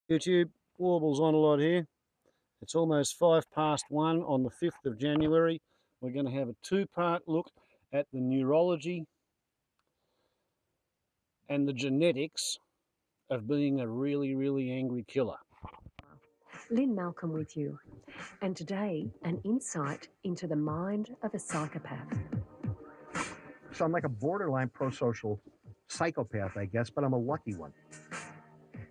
YouTube, Warbles on a lot here. It's almost 1:05 on the 5th of January. We're going to have a two-part look at the neurology and the genetics of being a really, really angry killer. Lynn Malcolm with you, and today an insight into the mind of a psychopath. So I'm like a borderline pro-social psychopath, I guess, but I'm a lucky one.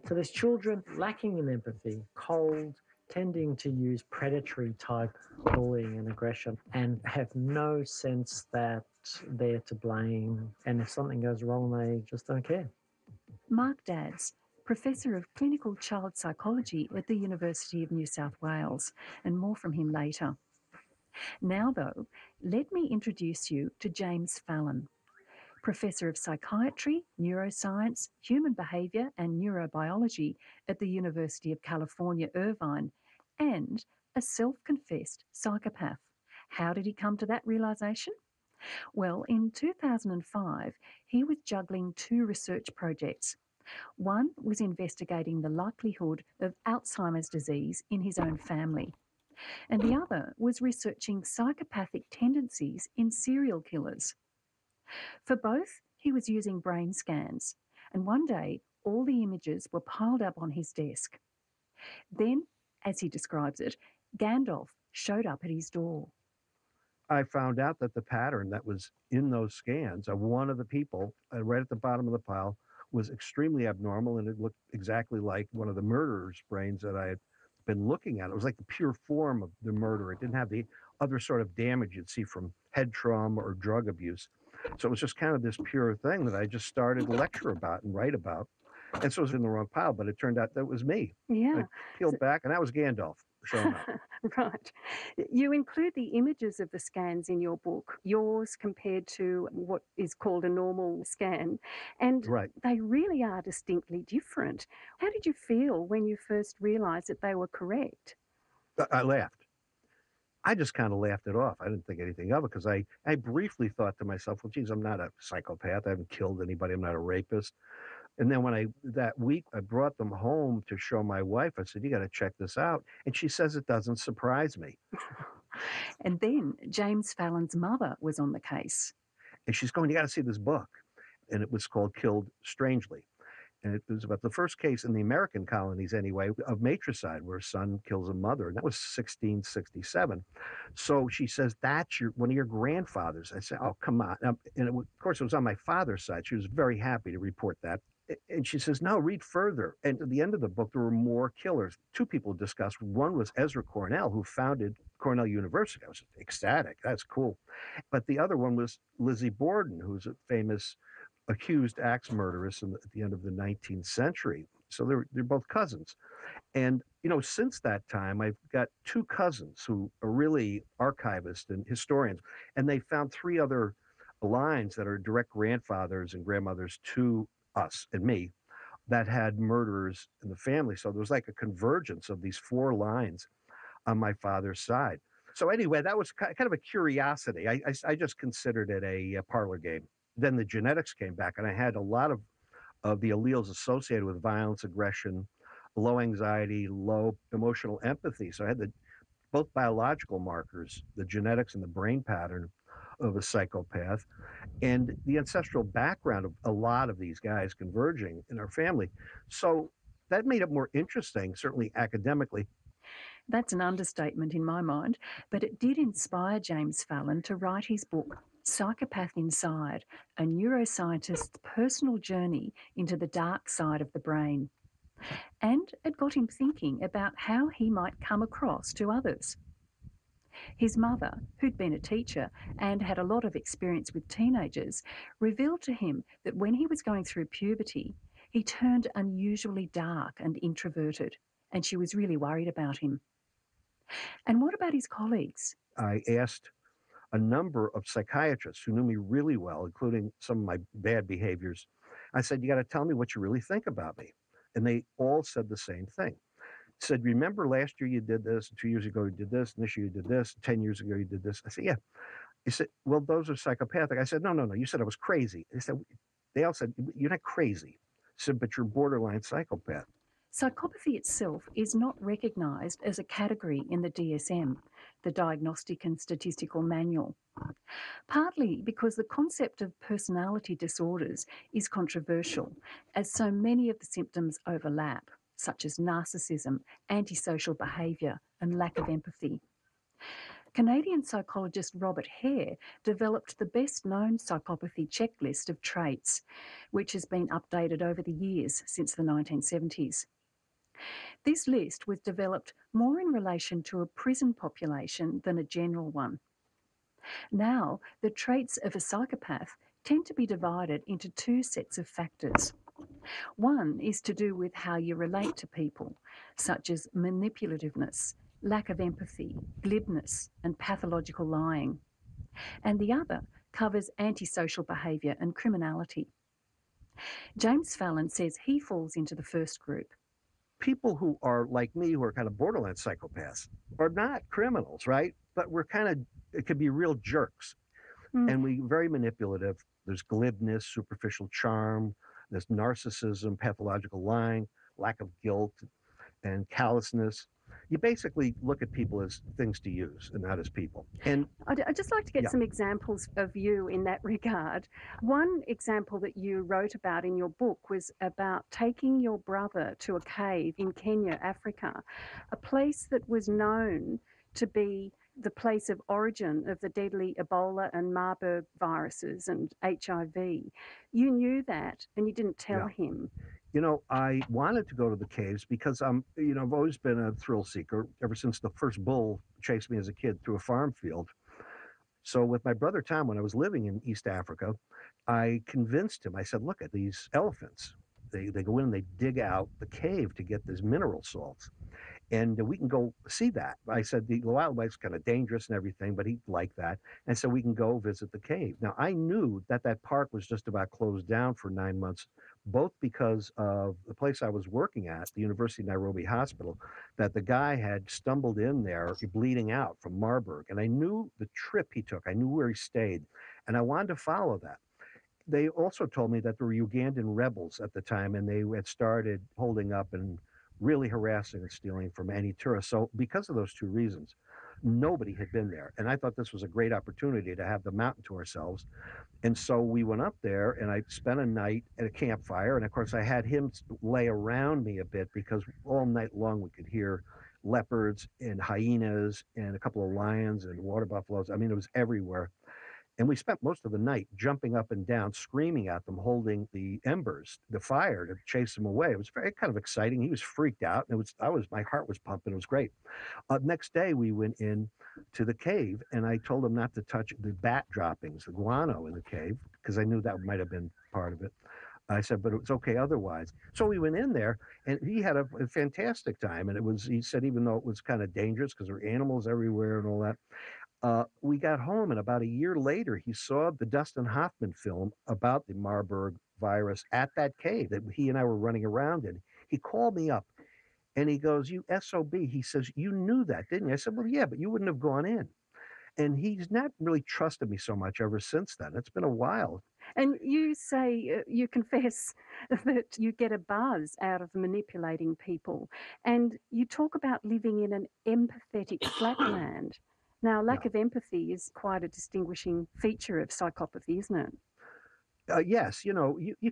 So there's children lacking in empathy, cold, tending to use predatory type bullying and aggression, and have no sense that they're to blame. And if something goes wrong, they just don't care. Mark Dadds, Professor of Clinical Child Psychology at the University of New South Wales, and more from him later. Now, though, let me introduce you to James Fallon, Professor of Psychiatry, Neuroscience, Human Behaviour and Neurobiology at the University of California, Irvine, and a self-confessed psychopath. How did he come to that realisation? Well, in 2005, he was juggling two research projects. One was investigating the likelihood of Alzheimer's disease in his own family, and the other was researching psychopathic tendencies in serial killers. For both, he was using brain scans, and one day all the images were piled up on his desk. Then, as he describes it, Gandalf showed up at his door. I found out that the pattern that was in those scans of one of the people right at the bottom of the pile was extremely abnormal, and it looked exactly like one of the murderer's brains that I had been looking at. It was like the pure form of the murder. It didn't have the other sort of damage you'd see from head trauma or drug abuse. So it was just kind of this pure thing that I just started to lecture about and write about. And so it was in the wrong pile, but it turned out that was me. Yeah. I peeled back, and that was Gandalf showing up. Right. You include the images of the scans in your book, yours compared to what is called a normal scan, and Right. they really are distinctly different. How did you feel when you first realised that they were correct? I laughed. I just kind of laughed it off. I didn't think anything of it because I briefly thought to myself, well, geez, I'm not a psychopath. I haven't killed anybody. I'm not a rapist. And then that week, I brought them home to show my wife. I said, you got to check this out. And she says it doesn't surprise me. And then James Fallon's mother was on the case. And she's going, you got to see this book. And it was called Killed Strangely. And it was about the first case in the American colonies, anyway, of matricide, where a son kills a mother. And that was 1667. So she says, that's one of your grandfathers. I said, oh, come on. And of course, it was on my father's side. She was very happy to report that. And she says, no, read further. And at the end of the book, there were more killers. Two people discussed. One was Ezra Cornell, who founded Cornell University. I was ecstatic. That's cool. But the other one was Lizzie Borden, who's a famous accused axe murderess at the end of the 19th century. So they're both cousins. And, since that time, I've got two cousins who are really archivists and historians. And they found three other lines that are direct grandfathers and grandmothers to us and me that had murderers in the family. So there was like a convergence of these four lines on my father's side. So anyway, that was kind of a curiosity. I just considered it a parlor game. Then the genetics came back, and I had a lot of the alleles associated with violence, aggression, low anxiety, low emotional empathy. So I had both biological markers, the genetics and the brain pattern of a psychopath, and the ancestral background of a lot of these guys converging in our family. So that made it more interesting, certainly academically. That's an understatement in my mind, but it did inspire James Fallon to write his book, Psychopath Inside, a neuroscientist's personal journey into the dark side of the brain. And it got him thinking about how he might come across to others. His mother, who'd been a teacher and had a lot of experience with teenagers, revealed to him that when he was going through puberty, he turned unusually dark and introverted, and she was really worried about him. And what about his colleagues? I asked a number of psychiatrists who knew me really well, including some of my bad behaviors. I said, you got to tell me what you really think about me. And they all said the same thing. Said, remember last year you did this, 2 years ago you did this, and this year you did this, 10 years ago you did this. I said, yeah. He said, well, those are psychopathic. I said, no, you said I was crazy. They all said, you're not crazy. I said, but you're borderline psychopath. Psychopathy itself is not recognised as a category in the DSM, the Diagnostic and Statistical Manual, partly because the concept of personality disorders is controversial, as so many of the symptoms overlap, such as narcissism, antisocial behaviour, and lack of empathy. Canadian psychologist Robert Hare developed the best-known psychopathy checklist of traits, which has been updated over the years since the 1970s. This list was developed more in relation to a prison population than a general one. Now, the traits of a psychopath tend to be divided into two sets of factors. One is to do with how you relate to people, such as manipulativeness, lack of empathy, glibness, and pathological lying. And the other covers antisocial behaviour and criminality. James Fallon says he falls into the first group. People who are like me, who are kind of borderline psychopaths, are not criminals, right? But it could be real jerks. And we're very manipulative. There's glibness, superficial charm, there's narcissism, pathological lying, lack of guilt, and callousness. You basically look at people as things to use and not as people. And I'd just like to get some examples of you in that regard. One example that you wrote about in your book was about taking your brother to a cave in Kenya, Africa, a place that was known to be the place of origin of the deadly Ebola and Marburg viruses and HIV. You knew that and you didn't tell him. You know, I wanted to go to the caves because I've always been a thrill seeker ever since the first bull chased me as a kid through a farm field. So with my brother Tom, when I was living in East Africa, I convinced him. I said, look at these elephants. They go in and they dig out the cave to get these mineral salts. And we can go see that. I said, the wildlife's kind of dangerous and everything, but he liked that. And so we can go visit the cave. Now, I knew that park was just about closed down for 9 months, both because of the place I was working at, the University of Nairobi Hospital, that the guy had stumbled in there bleeding out from Marburg. And I knew the trip he took. I knew where he stayed. And I wanted to follow that. They also told me that there were Ugandan rebels at the time, and they had started holding up and really harassing and stealing from any tourists. So because of those two reasons, nobody had been there. And I thought this was a great opportunity to have the mountain to ourselves. And so we went up there and I spent a night at a campfire. And of course I had him lay around me a bit because all night long we could hear leopards and hyenas and a couple of lions and water buffaloes. I mean, it was everywhere. And we spent most of the night jumping up and down, screaming at them, holding the embers, the fire, to chase them away. It was very kind of exciting. He was freaked out. And my heart was pumping. It was great. Next day, we went in to the cave, and I told him not to touch the bat droppings, the guano in the cave, because I knew that might have been part of it. I said, but it was okay otherwise. So we went in there, and he had a fantastic time. And he said, even though it was kind of dangerous because there were animals everywhere and all that, we got home, and about a year later, he saw the Dustin Hoffman film about the Marburg virus at that cave that he and I were running around in. He called me up, and he goes, "You SOB." He says, "You knew that, didn't you?" I said, "Well, yeah, but you wouldn't have gone in." And he's not really trusted me so much ever since then. It's been a while. And you say, you confess that you get a buzz out of manipulating people. And you talk about living in an empathetic flatland. Now, lack of empathy is quite a distinguishing feature of psychopathy, isn't it? Yes, you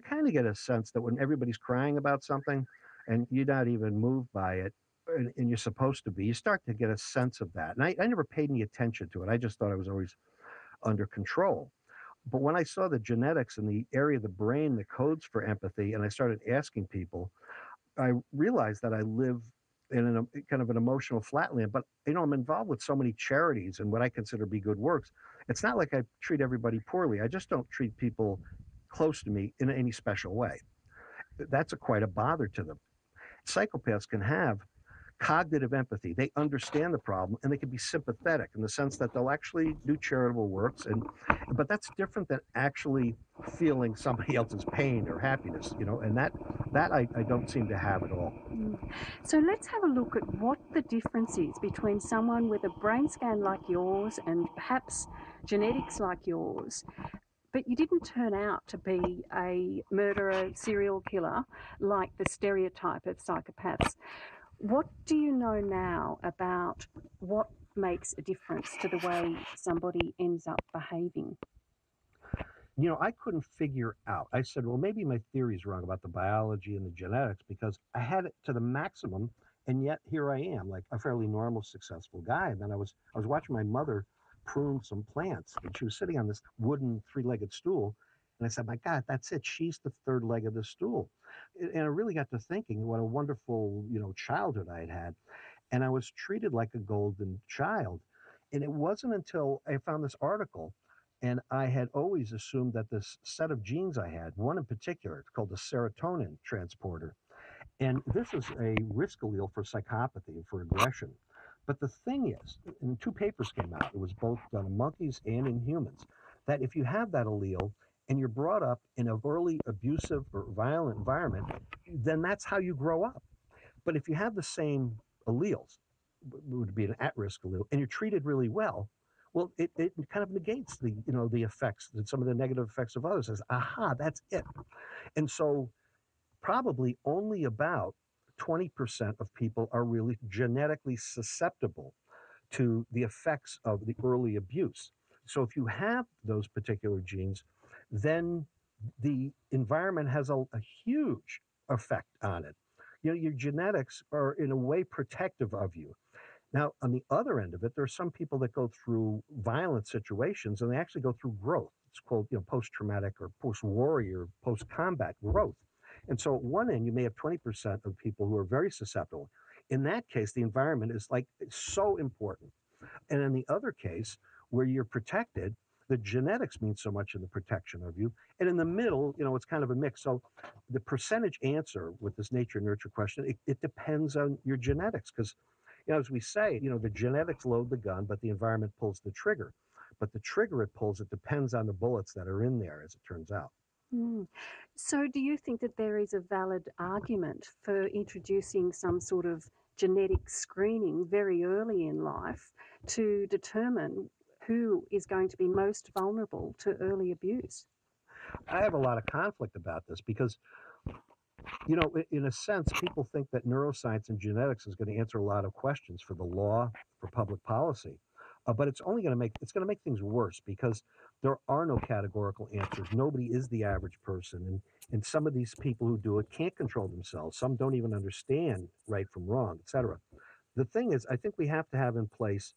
kind of get a sense that when everybody's crying about something and you're not even moved by it, and you're supposed to be, you start to get a sense of that. And I never paid any attention to it. I just thought I was always under control. But when I saw the genetics in the area of the brain that codes for empathy, and I started asking people, I realized that I live in a kind of an emotional flatland. But I'm involved with so many charities and what I consider to be good works. It's not like I treat everybody poorly. I just don't treat people close to me in any special way. That's quite a bother to them. Psychopaths can have cognitive empathy. They understand the problem, and they can be sympathetic in the sense that they'll actually do charitable works. But that's different than actually feeling somebody else's pain or happiness, and that I don't seem to have at all. So let's have a look at what the difference is between someone with a brain scan like yours and perhaps genetics like yours But you didn't turn out to be a murderer, serial killer, like the stereotype of psychopaths. What do you know now about what makes a difference to the way somebody ends up behaving? You know, I couldn't figure out. I said, well, maybe my theory's wrong about the biology and the genetics because I had it to the maximum, and yet here I am, like a fairly normal, successful guy. And then I was watching my mother prune some plants, and she was sitting on this wooden three-legged stool, and I said, my God, that's it. She's the third leg of the stool. And I really got to thinking what a wonderful, childhood I had had, and I was treated like a golden child. And it wasn't until I found this article, and I had always assumed that this set of genes I had, one in particular, it's called the serotonin transporter. And this is a risk allele for psychopathy and for aggression. But the thing is, and two papers came out, it was both done in monkeys and in humans, that if you have that allele and you're brought up in a early abusive or violent environment, then that's how you grow up. But if you have the same alleles, would be an at-risk allele, and you're treated really well, well, it kind of negates the effects, some of the negative effects of others. Says, aha, that's it. And so probably only about 20% of people are really genetically susceptible to the effects of the early abuse. So if you have those particular genes, then the environment has a huge effect on it. Your genetics are in a way protective of you. Now, on the other end of it, there are some people that go through violent situations and they actually go through growth. It's called, post-traumatic or post-warrior, or post-combat growth. And so at one end, you may have 20% of people who are very susceptible. In that case, the environment is like so important. And in the other case, where you're protected, the genetics mean so much in the protection of you. And in the middle, it's kind of a mix. So the percentage answer with this nature nurture question, it depends on your genetics because, as we say, the genetics load the gun, but the environment pulls the trigger. But the trigger it pulls, it depends on the bullets that are in there, as it turns out. Mm. So, do you think that there is a valid argument for introducing some sort of genetic screening very early in life to determine who is going to be most vulnerable to early abuse? I have a lot of conflict about this because, in a sense, people think that neuroscience and genetics is going to answer a lot of questions for the law, for public policy. But it's going to make things worse because there are no categorical answers. Nobody is the average person. And some of these people who do it can't control themselves. Some don't even understand right from wrong, et cetera. The thing is, I think we have to have in place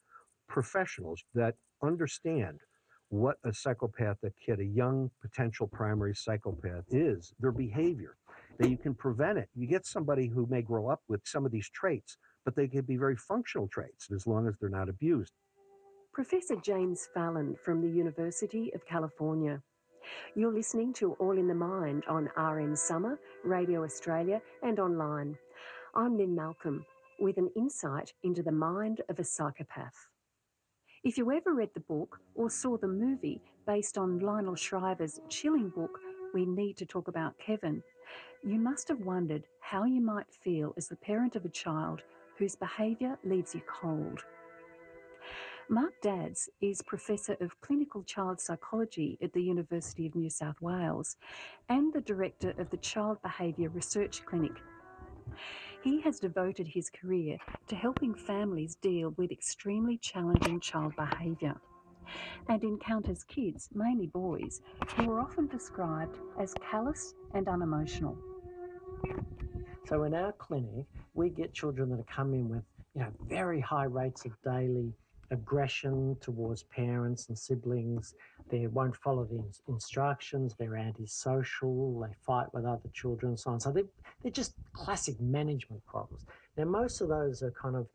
professionals that understand what a psychopathic kid, a young potential primary psychopath is, their behavior, that you can prevent it. You get somebody who may grow up with some of these traits, but they can be very functional traits as long as they're not abused. Professor James Fallon from the University of California. You're listening to All in the Mind on RN Summer, Radio Australia and online. I'm Lynn Malcolm with an insight into the mind of a psychopath. If you ever read the book or saw the movie based on Lionel Shriver's chilling book, We Need to Talk About Kevin, you must have wondered how you might feel as the parent of a child whose behaviour leaves you cold. Mark Dadds is Professor of Clinical Child Psychology at the University of New South Wales and the Director of the Child Behaviour Research Clinic. He has devoted his career to helping families deal with extremely challenging child behaviour and encounters kids, mainly boys, who are often described as callous and unemotional. So in our clinic, we get children that come in with, very high rates of daily aggression towards parents and siblings. They won't follow the instructions. They're antisocial. They fight with other children and so on. So they're just classic management problems. Now, most of those are kind of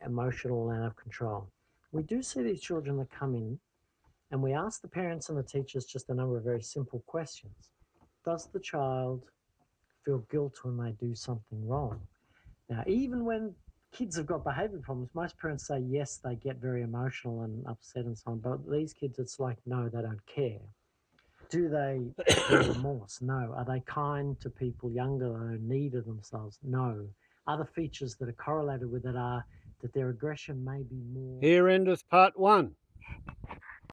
emotional and out of control. We do see these children that come in and we ask the parents and the teachers just a number of very simple questions. Does the child feel guilt when they do something wrong? Now, even when kids have got behavior problems, most parents say yes, they get very emotional and upset and so on. But these kids, it's like, no, they don't care. Do they feel remorse? No. Are they kind to people younger or in need of themselves? No. Other features that are correlated with it are that their aggression may be more... Here endeth part 1.